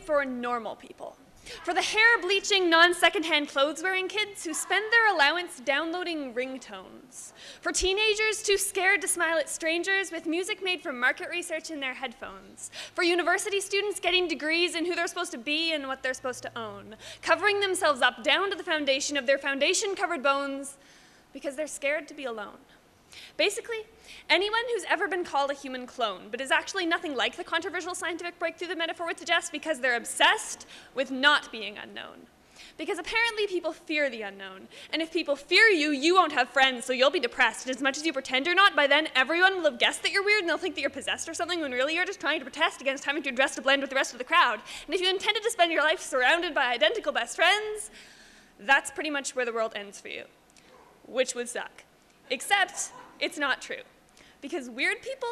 for normal people. For the hair-bleaching, non-secondhand clothes-wearing kids who spend their allowance downloading ringtones. For teenagers too scared to smile at strangers with music made from market research in their headphones. For university students getting degrees in who they're supposed to be and what they're supposed to own. Covering themselves up down to the foundation of their foundation-covered bones because they're scared to be alone. Basically, anyone who's ever been called a human clone, but is actually nothing like the controversial scientific breakthrough the metaphor would suggest because they're obsessed with not being unknown. Because apparently people fear the unknown, and if people fear you, you won't have friends, so you'll be depressed, and as much as you pretend you're not, by then everyone will have guessed that you're weird, and they'll think that you're possessed or something, when really you're just trying to protest against having to dress to blend with the rest of the crowd. And if you intended to spend your life surrounded by identical best friends, that's pretty much where the world ends for you, which would suck. Except, it's not true, because weird people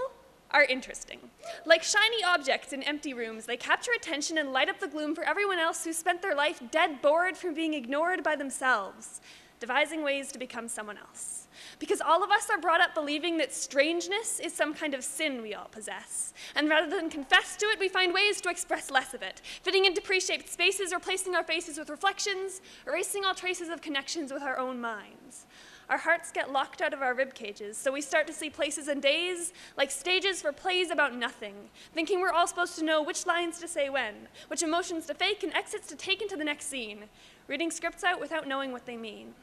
are interesting. Like shiny objects in empty rooms, they capture attention and light up the gloom for everyone else who spent their life dead bored from being ignored by themselves, devising ways to become someone else. Because all of us are brought up believing that strangeness is some kind of sin we all possess. And rather than confess to it, we find ways to express less of it, fitting into pre-shaped spaces, replacing our faces with reflections, erasing all traces of connections with our own minds. Our hearts get locked out of our rib cages, so we start to see places and days like stages for plays about nothing, thinking we're all supposed to know which lines to say when, which emotions to fake and exits to take into the next scene, reading scripts out without knowing what they mean,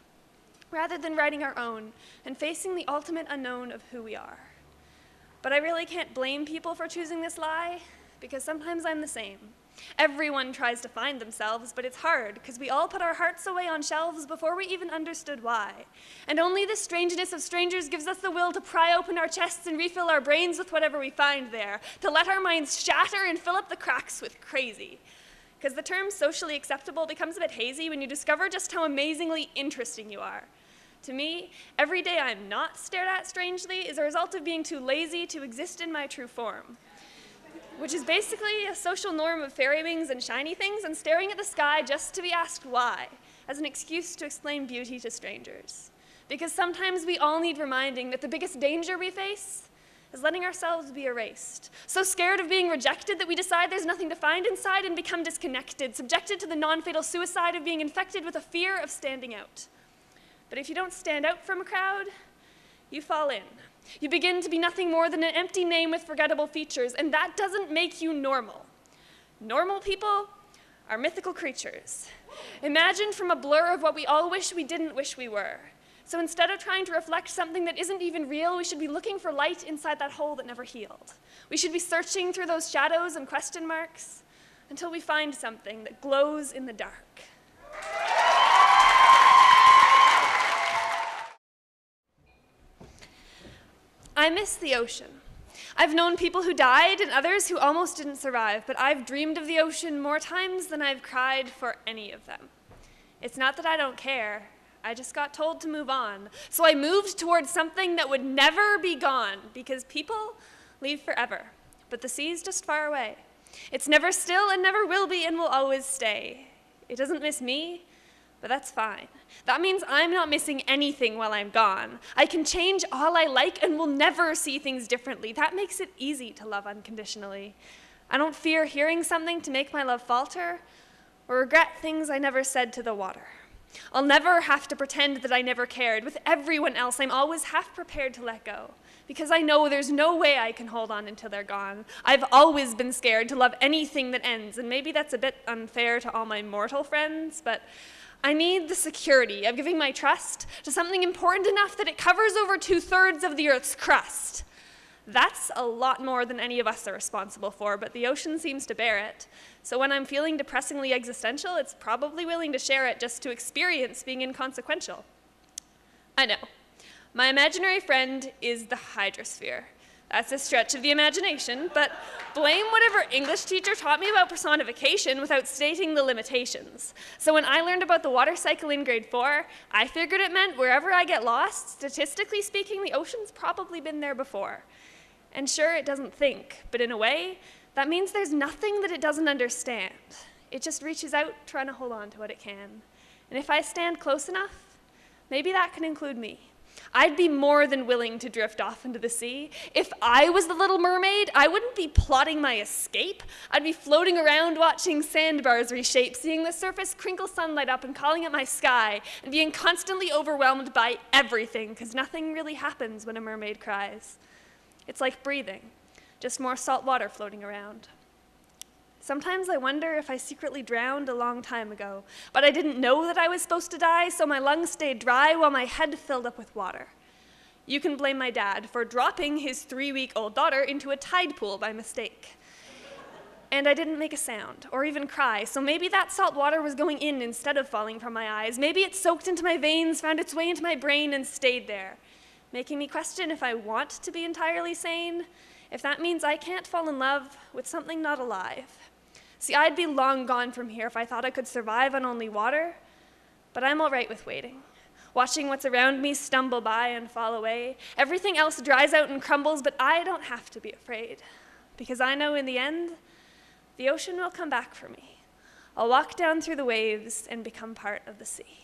rather than writing our own and facing the ultimate unknown of who we are. But I really can't blame people for choosing this lie, because sometimes I'm the same. Everyone tries to find themselves, but it's hard, because we all put our hearts away on shelves before we even understood why. And only the strangeness of strangers gives us the will to pry open our chests and refill our brains with whatever we find there, to let our minds shatter and fill up the cracks with crazy. Because the term socially acceptable becomes a bit hazy when you discover just how amazingly interesting you are. To me, every day I'm not stared at strangely is a result of being too lazy to exist in my true form, which is basically a social norm of fairy wings and shiny things and staring at the sky just to be asked why, as an excuse to explain beauty to strangers. Because sometimes we all need reminding that the biggest danger we face is letting ourselves be erased. So scared of being rejected that we decide there's nothing to find inside and become disconnected, subjected to the non-fatal suicide of being infected with a fear of standing out. But if you don't stand out from a crowd, you fall in. You begin to be nothing more than an empty name with forgettable features, and that doesn't make you normal. Normal people are mythical creatures, imagined from a blur of what we all wish we didn't wish we were. So instead of trying to reflect something that isn't even real, we should be looking for light inside that hole that never healed. We should be searching through those shadows and question marks until we find something that glows in the dark. I miss the ocean. I've known people who died and others who almost didn't survive, but I've dreamed of the ocean more times than I've cried for any of them. It's not that I don't care. I just got told to move on. So I moved towards something that would never be gone, because people leave forever, but the sea's just far away. It's never still and never will be and will always stay. It doesn't miss me, but that's fine. That means I'm not missing anything while I'm gone. I can change all I like and will never see things differently. That makes it easy to love unconditionally. I don't fear hearing something to make my love falter or regret things I never said to the water. I'll never have to pretend that I never cared. With everyone else, I'm always half prepared to let go, because I know there's no way I can hold on until they're gone. I've always been scared to love anything that ends, and maybe that's a bit unfair to all my mortal friends, but I need the security of giving my trust to something important enough that it covers over 2/3 of the Earth's crust. That's a lot more than any of us are responsible for, but the ocean seems to bear it. So when I'm feeling depressingly existential, it's probably willing to share it just to experience being inconsequential. I know. My imaginary friend is the hydrosphere. That's a stretch of the imagination, but blame whatever English teacher taught me about personification without stating the limitations. So when I learned about the water cycle in grade 4, I figured it meant wherever I get lost, statistically speaking, the ocean's probably been there before. And sure, it doesn't think, but in a way, that means there's nothing that it doesn't understand. It just reaches out, trying to hold on to what it can. And if I stand close enough, maybe that can include me. I'd be more than willing to drift off into the sea. If I was the Little Mermaid, I wouldn't be plotting my escape. I'd be floating around watching sandbars reshape, seeing the surface crinkle sunlight up and calling it my sky, and being constantly overwhelmed by everything, because nothing really happens when a mermaid cries. It's like breathing, just more salt water floating around. Sometimes I wonder if I secretly drowned a long time ago, but I didn't know that I was supposed to die, so my lungs stayed dry while my head filled up with water. You can blame my dad for dropping his 3-week-old daughter into a tide pool by mistake. And I didn't make a sound, or even cry, so maybe that salt water was going in instead of falling from my eyes. Maybe it soaked into my veins, found its way into my brain, and stayed there, making me question if I want to be entirely sane, if that means I can't fall in love with something not alive. See, I'd be long gone from here if I thought I could survive on only water, but I'm all right with waiting, watching what's around me stumble by and fall away. Everything else dries out and crumbles, but I don't have to be afraid, because I know in the end, the ocean will come back for me. I'll walk down through the waves and become part of the sea.